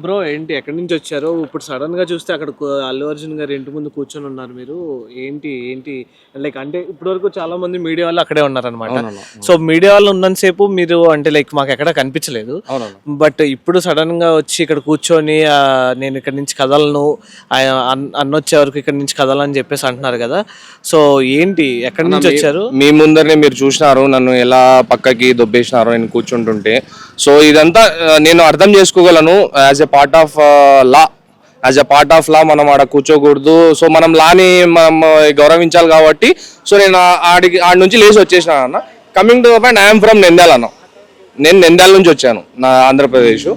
Bro ఏంటి ఎక్కడి నుంచి వచ్చారు? ఇప్పుడు సడన్ గా చూస్తే అక్కడ అల్లు అర్జున్ గారు ఇంటి ముందు కూర్చొని ఉన్నారు. మీరు ఏంటి ఏంటి లైక్ అంటే ఇప్పటి వరకు చాలా మంది మీడియా వాళ్ళు అక్కడే ఉన్నారనమాట. అవునన్నా. సో మీడియా వాళ్ళు ఉన్నంతసేపు మీరు అంటే లైక్ మాకు ఎక్కడ కనిపించలేదు. అవునన్నా. బట్ ఇప్పుడు సడన్ గా వచ్చి ఇక్కడ కూర్చొని నేను ఇక్కడ నుంచి కదలను, అన్నొచ్చే వరకు ఇక్కడ నుంచి కదలని చెప్పేసి అంటున్నారు కదా. సో ఏంటి ఎక్కడి నుంచి వచ్చారు? మీ ముందరనే మీరు చూసినారు నన్ను ఎలా పక్కకి దొబ్బేసినారు నేను కూర్చుంటుంటే. సో ఇదంతా నేను అర్థం చేసుకోగలను. As a part of law మనం ఆడ కూర్చోకూడదు. సో మనం లాని మనం గౌరవించాలి కాబట్టి సో నేను ఆడి నుంచి లేచి వచ్చేసిన అన్న. Coming to point, I'm from Nandyal అన్న. నేను నంద్యాల నుంచి వచ్చాను, నా ఆంధ్రప్రదేశ్.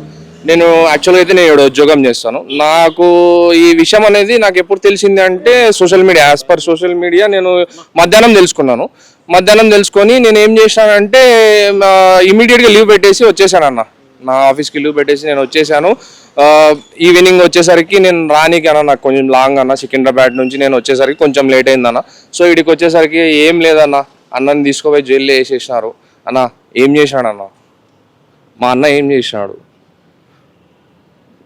నేను యాక్చువల్గా అయితే నేను ఇక్కడ ఉద్యోగం చేస్తాను. నాకు ఈ విషయం అనేది నాకు ఎప్పుడు తెలిసింది అంటే social media, as per social media నేను మధ్యాహ్నం తెలుసుకున్నాను. మధ్యాహ్నం తెలుసుకొని నేను ఏం చేశానంటే ఇమీడియట్గా లీవ్ పెట్టేసి వచ్చేసాను అన్న. నా ఆఫీస్కి లీవ్ పెట్టేసి నేను వచ్చేసాను. ఈవినింగ్ వచ్చేసరికి నేను రానికి అన్న, నాకు కొంచెం లాంగ్ అన్న, సికింద్రాబాద్ నుంచి నేను వచ్చేసరికి కొంచెం లేట్ అయిందన్న. సో ఇక్కడికి వచ్చేసరికి ఏం లేదన్న, అన్నని తీసుకుపోయి జైల్లో వేసేసినారు. అన్న ఏం చేశాడన్న, మా అన్న ఏం చేసినాడు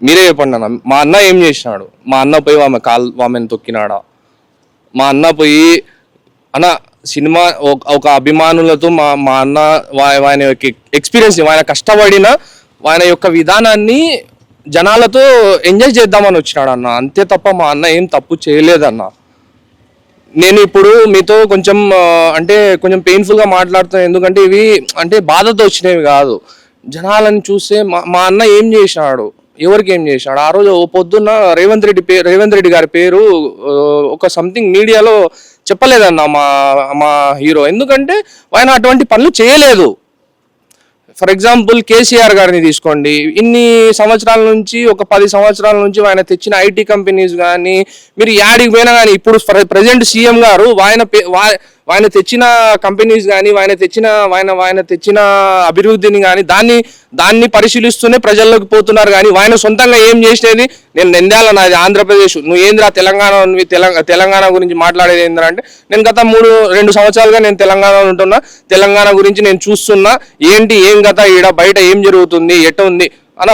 మీరే చెప్పండి అన్న. మా అన్న ఏం చేసినాడు? మా అన్న పోయి ఆమెను తొక్కినాడా? మా అన్న పోయి అన్న సినిమా ఒక అభిమానులతో మా అన్న ఆయన యొక్క ఎక్స్పీరియన్స్, ఆయన కష్టపడిన ఆయన యొక్క విధానాన్ని జనాలతో ఎంజాయ్ చేద్దామని వచ్చినాడు అన్న. అంతే తప్ప మా అన్న ఏం తప్పు చేయలేదన్న. నేను ఇప్పుడు మీతో కొంచెం అంటే కొంచెం పెయిన్ఫుల్గా మాట్లాడుతాను, ఎందుకంటే ఇవి అంటే బాధతో వచ్చినవి కాదు. జనాలను చూస్తే మా అన్న ఏం చేసినాడు, ఎవరికి ఏం చేసినాడు? ఆ రోజు పొద్దున్న రేవంత్ రెడ్డి గారి పేరు ఒక సంథింగ్ మీడియాలో చెప్పలేదన్న మా హీరో, ఎందుకంటే ఆయన అటువంటి పనులు చేయలేదు. ఫర్ ఎగ్జాంపుల్ కేసీఆర్ గారిని తీసుకోండి. ఇన్ని సంవత్సరాల నుంచి, ఒక 10 సంవత్సరాల నుంచి ఆయన తెచ్చిన ఐటీ కంపెనీస్ కానీ, మీరు యాడికి పోయినా కానీ, ఇప్పుడు ప్రజెంట్ సీఎం గారు ఆయన తెచ్చిన కంపెనీస్ కానీ, ఆయన తెచ్చిన అభివృద్ధిని కానీ దాన్ని పరిశీలిస్తూనే ప్రజల్లోకి పోతున్నారు. కానీ ఆయన సొంతంగా ఏం చేసినది, నేను నంద్యాల, నాది ఆంధ్రప్రదేశ్, నువ్వు ఏంద్రా తెలంగాణ గురించి మాట్లాడేది ఏంద్రా అంటే, నేను గత 2 సంవత్సరాలుగా నేను తెలంగాణలో ఉంటున్నా, తెలంగాణ గురించి నేను చూస్తున్నా, ఏం గత ఈడ బయట ఏం జరుగుతుంది, ఎట్ట ఉంది అన్న.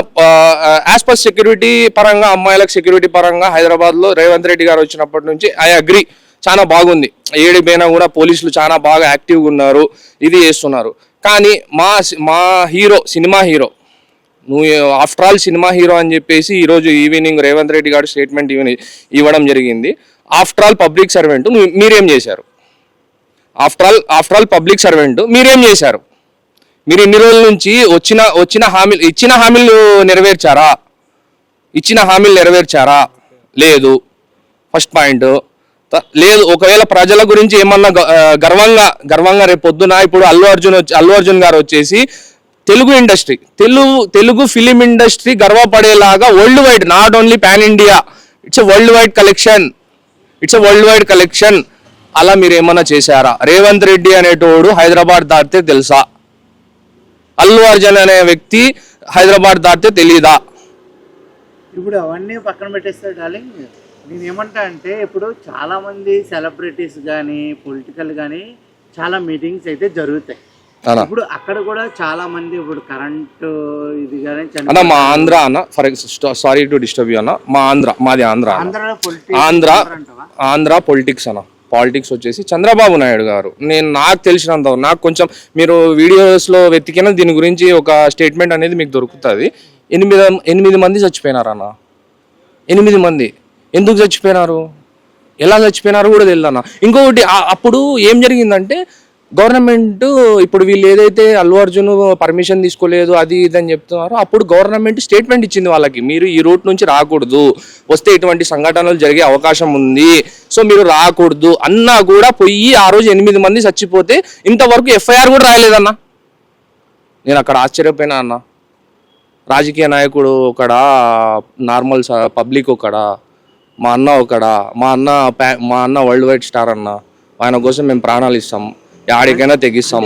యాజ్ పర్ సెక్యూరిటీ పరంగా, అమ్మాయిలకు సెక్యూరిటీ పరంగా హైదరాబాద్లో రేవంత్ రెడ్డి గారు వచ్చినప్పటి నుంచి ఐ అగ్రీ, చాలా బాగుంది. ఏడిపోయినా కూడా పోలీసులు చాలా బాగా యాక్టివ్గా ఉన్నారు, ఇది చేస్తున్నారు. కానీ మా హీరో, సినిమా హీరో, నువ్వు ఆఫ్టర్ ఆల్ సినిమా హీరో అని చెప్పేసి ఈరోజు ఈవినింగ్ రేవంత్ రెడ్డి గారు స్టేట్మెంట్ ఇవ్వడం జరిగింది. ఆఫ్టర్ ఆల్ పబ్లిక్ సర్వెంట్ మీరేం చేశారు? ఆఫ్టర్ ఆల్ పబ్లిక్ సర్వెంట్ మీరేం చేశారు? మీరు ఇన్ని రోజుల నుంచి ఇచ్చిన హామీలు నెరవేర్చారా? లేదు. ఫస్ట్ పాయింట్ లేదు. ఒకవేళ ప్రజల గురించి ఏమన్నా గర్వంగా రేపు పొద్దున ఇప్పుడు అల్లు అర్జున్ గారు వచ్చేసి తెలుగు ఫిలిం ఇండస్ట్రీ గర్వపడేలాగా worldwide, not only pan India, it's worldwide collection, అలా మీరు ఏమన్నా చేశారా? రేవంత్ రెడ్డి అనేటోడు హైదరాబాద్ దాటితే తెలుసా? అల్లు అర్జున్ అనే వ్యక్తి హైదరాబాద్ దాటితే తెలీదా? ఇప్పుడు అవన్నీ పక్కన పెట్టేస్తాడు డార్లింగ్. నేను ఏమంటా అంటే, ఇప్పుడు చాలా మంది సెలబ్రిటీస్ కానీ, పొలిటికల్ కానీ చాలా మీటింగ్స్ అయితే జరుగుతాయి. ఇప్పుడు అక్కడ కూడా చాలా మంది ఇప్పుడు కరెంటు ఇది కానీ అన్న, మా ఆంధ్ర అన్న, సారీ టు డిస్టర్బ్ యూ అన్న, మాది ఆంధ్ర పొలిటిక్స్ అన్న. పాలిటిక్స్ వచ్చేసి చంద్రబాబు నాయుడు గారు, నాకు తెలిసినంత, నాకు కొంచెం మీరు వీడియోస్లో వెతికిన దీని గురించి ఒక స్టేట్మెంట్ అనేది మీకు దొరుకుతుంది. 8 మంది చచ్చిపోయినారు అన్న. 8 మంది ఎందుకు చచ్చిపోయినారు, ఎలా చచ్చిపోయినారు కూడా తెలియదన్న. ఇంకొకటి, అప్పుడు ఏం జరిగిందంటే గవర్నమెంట్, ఇప్పుడు వీళ్ళు ఏదైతే అల్లు అర్జున్ పర్మిషన్ తీసుకోలేదు అది ఇది అని చెప్తున్నారో, అప్పుడు గవర్నమెంట్ స్టేట్మెంట్ ఇచ్చింది వాళ్ళకి, మీరు ఈ రూట్ నుంచి రాకూడదు, వస్తే ఇటువంటి సంఘటనలు జరిగే అవకాశం ఉంది, సో మీరు రాకూడదు అన్నా కూడా పోయి ఆ రోజు 8 మంది చచ్చిపోతే ఇంతవరకు ఎఫ్ఐఆర్ కూడా రాయలేదన్న. నేను అక్కడ ఆశ్చర్యపోయినా అన్న. రాజకీయ నాయకుడు ఒకడా, నార్మల్ పబ్లిక్ ఒకడా, మా అన్న వరల్డ్ వైడ్ స్టార్ అన్న. ఆయన కోసం మేము ప్రాణాలు ఇస్తాం, యాడికైనా తెగిస్తాం.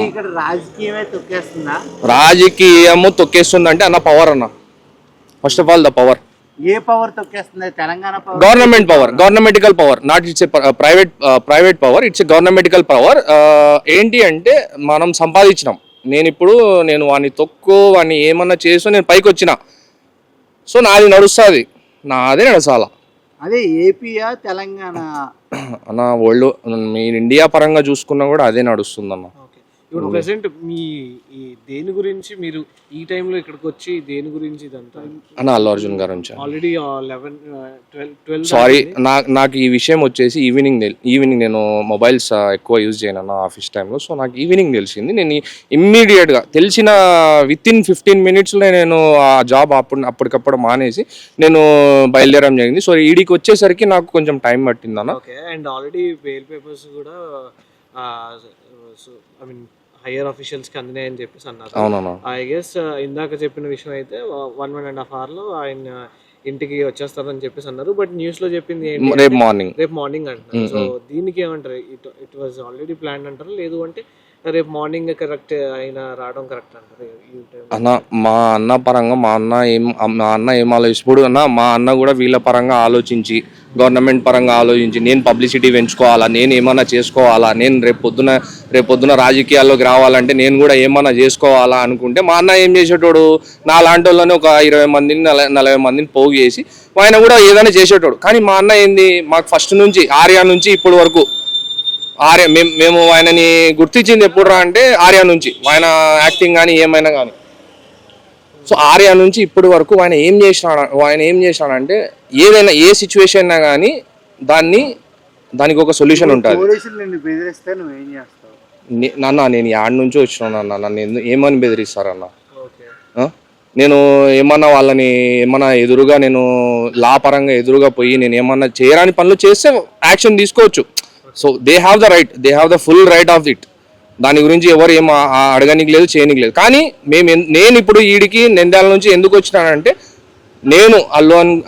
రాజకీయము తొక్కేస్తుంది అంటే అన్న పవర్ అన్న. First of all the power. ఏ పవర్ తొక్కేస్తుంది? Telangana power, government power, governmental power, not it's private power, it's governmental power. ఏంటి అంటే మనం సంపాదించినాం. నేను వాడిని ఏమన్నా చేసి నేను పైకి వచ్చిన, సో నాది నడుస్తుంది, నాదే నడచాల. అదే ఏపీయా తెలంగాణ అన్న వరల్డ్ మీ ఇండియా పరంగా చూసుకున్నా కూడా అదే నడుస్తుందన్న. ఓకే, ఇప్పుడు ప్రెసెంట్ మీ ఈ దేని గురించి మీరు ఈ టైంలో ఇక్కడికి వచ్చి దేని గురించి ఇదంతా అన్న అల్లు అర్జున్ గారు నుంచి ఆల్రెడీ 11-12 సారీ, నాకు ఈ విషయం వచ్చేసి ఈవినింగ్ నేను మొబైల్స్ ఎక్కువ యూజ్ చేయను అన్న ఆఫీస్ టైంలో. సో నాకు ఈవినింగ్ తెలిసింది. నేను ఇమ్మీడియట్గా తెలిసిన విత్ ఇన్ 15 minutesలో నేను ఆ జాబ్ అప్పటికప్పుడు మానేసి నేను బయలుదేరడం జరిగింది. సో ఈడికి వచ్చేసరికి నాకు కొంచెం టైం పట్టింది అన్న. Okay, and already bail papers కూడా ఐ మీన్ హైయర్ ఆఫీషియల్స్కి అందినాయని చెప్పేసి అన్నారు. అవునన్నా. ఐ గెస్ ఇందాక చెప్పిన విషయం అయితే 1.5 hourలో ఆయన ఇంటికి వచ్చేస్తారని చెప్పేసి అన్నారు. బట్ న్యూస్ లో చెప్పింది రేపు మార్నింగ్ అంటున్నారు. సో దీనికి ఏమంటారు? ఇట్ వాజ్ ఆల్రెడీ ప్లాన్ అంటారు, లేదు అంటే రేపు మార్నింగ్ కరెక్ట్ అయినా రావడం కరెక్ట్ అంటారు? అన్న మా అన్న పరంగా మా అన్న ఏం ఆలోచిప్పుడు అన్న, మా అన్న కూడా వీళ్ళ పరంగా ఆలోచించి గవర్నమెంట్ పరంగా ఆలోచించి నేను పబ్లిసిటీ పెంచుకోవాలా, నేను ఏమన్నా చేసుకోవాలా, నేను రేపు పొద్దున రాజకీయాల్లోకి రావాలంటే నేను కూడా ఏమన్నా చేసుకోవాలా అనుకుంటే మా అన్న ఏం చేసేటోడు, నా లాంటి వాళ్ళని ఒక 20 మందిని 40 మందిని పోగు చేసి ఆయన కూడా ఏదైనా చేసేటోడు. కానీ మా అన్న ఏంది, మాకు ఫస్ట్ నుంచి ఆర్యా నుంచి ఇప్పటి వరకు మేము ఆయనని గుర్తించింది ఎప్పుడు రా అంటే ఆర్యా నుంచి, ఆయన యాక్టింగ్ కానీ ఏమైనా కానీ. సో ఆర్యా నుంచి ఇప్పటి వరకు ఆయన ఏం చేసినాడంటే ఏదైనా ఏ సిచ్యువేషన్ అయినా కానీ దానికి ఒక సొల్యూషన్ ఉంటుంది. నాన్న నేను యాడ్ నుంచి వచ్చినాను అన్న, నన్ను ఏమని బెదిరిస్తారన్న? నేను ఏమన్నా వాళ్ళని ఎదురుగా నేను లా పరంగా ఎదురుగా పోయి నేను ఏమన్నా చేయరాని పనులు చేస్తే యాక్షన్ తీసుకోవచ్చు. So they have the full right of it. దాని గురించి ఎవరు ఏం అడగనికి లేదు, చేయనికి లేదు. కానీ నేను ఇప్పుడు ఈడికి నంద్యాల నుంచి ఎందుకు వచ్చినానంటే నేను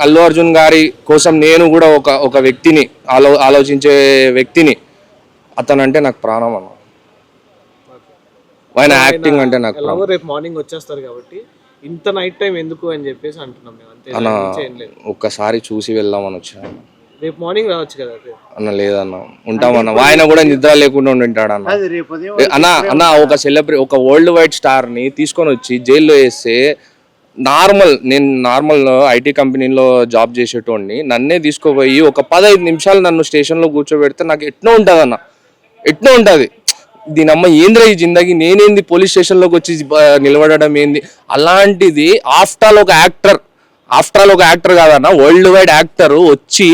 అల్లు అర్జున్ గారి కోసం నేను కూడా ఒక వ్యక్తిని ఆలోచించే వ్యక్తిని. అతనంటే నాకు ప్రాణం అన్న, ఆయన యాక్టింగ్ అంటే నాకు ప్రాణం. రేపు మార్నింగ్ వచ్చేస్తారు కాబట్టి ఇంత నైట్ టైం ఎందుకు అని చెప్పేసి అంటున్నాం మేము. అంతే, ఒక్కసారి చూసి వెళ్దామని వచ్చాను. రేపు మార్నింగ్ రావచ్చు కదా అన్న? లేదన్న, ఉంటామన్న. ఆయన కూడా నిద్ర లేకుండా ఉంటాడు అన్న. అన్న ఒక వరల్డ్ వైడ్ స్టార్ ని తీసుకొని వచ్చి జైల్లో వేస్తే నేను నార్మల్ ఐటీ కంపెనీలో జాబ్ చేసేటోడిని నన్నే తీసుకుపోయి ఒక 15 నిమిషాలు నన్ను స్టేషన్లో కూర్చోబెడితే నాకు ఎట్నో ఉంటుంది. దీని అమ్మ ఏంద్ర ఈ జిందగీ, నేనేంది పోలీస్ స్టేషన్లోకి వచ్చి నిలబడడం ఏంది? అలాంటిది ఆఫ్టర్ ఆల్ ఒక యాక్టర్ కాదన్న, వరల్డ్ వైడ్ యాక్టర్ వచ్చి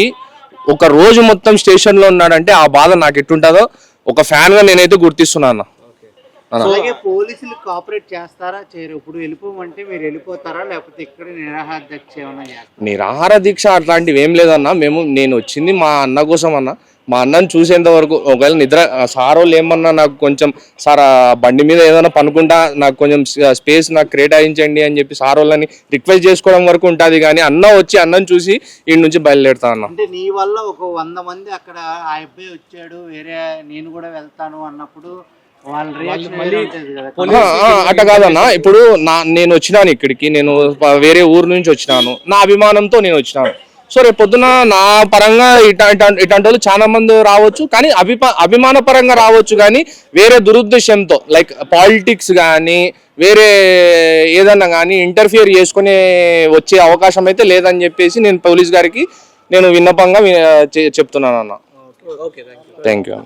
ఒక రోజు మొత్తం స్టేషన్లో ఉన్నాడంటే ఆ బాధ నాకు ఎట్టుంటుందో ఒక ఫ్యాన్ గా నేనైతే గుర్తిస్తున్నాను. అలాగే పోలీసులు కోఆపరేట్ చేస్తారా చేయరు? ఇప్పుడు వెళ్ళిపోమంటే మీరు వెళ్ళిపోతారా, లేకపోతే ఇక్కడ నిరాహార దీక్ష అట్లాంటివి ఏం లేదన్న. నేను వచ్చింది మా అన్న కోసం అన్న. మా అన్నని చూసేంత వరకు ఒకవేళ నిద్ర సార్ వాళ్ళు ఏమన్నా నాకు కొంచెం సార్ బండి మీద ఏదైనా పనుకుంటా నాకు కొంచెం స్పేస్ నాకు కేటాయించండి అని చెప్పి సార్ వాళ్ళని రిక్వెస్ట్ చేసుకోవడం వరకు ఉంటుంది. కానీ అన్న వచ్చి అన్నని చూసి ఈ నుంచి బయలుదేరుతా అన్న. అంటే నీ వల్ల ఒక 100 మంది అక్కడ ఆ అబ్బాయి వచ్చాడు వేరే నేను కూడా వెళ్తాను అన్నప్పుడు అట్ట కాదన్న. ఇప్పుడు నేను వచ్చినాను ఇక్కడికి, నేను వేరే ఊరు నుంచి వచ్చినాను, నా అభిమానంతో నేను వచ్చినాను. సో రేపు పొద్దున నా పరంగా ఇట్లాంటి వాళ్ళు చాలా మంది రావచ్చు, కానీ అభిమాన పరంగా రావచ్చు. కానీ వేరే దురుద్దేశంతో లైక్ పాలిటిక్స్ కానీ వేరే ఏదన్నా కానీ ఇంటర్ఫియర్ చేసుకునే వచ్చే అవకాశం అయితే లేదని చెప్పేసి నేను పోలీస్ గారికి నేను విన్నపంగా చెప్తున్నాను అన్న. Thank you.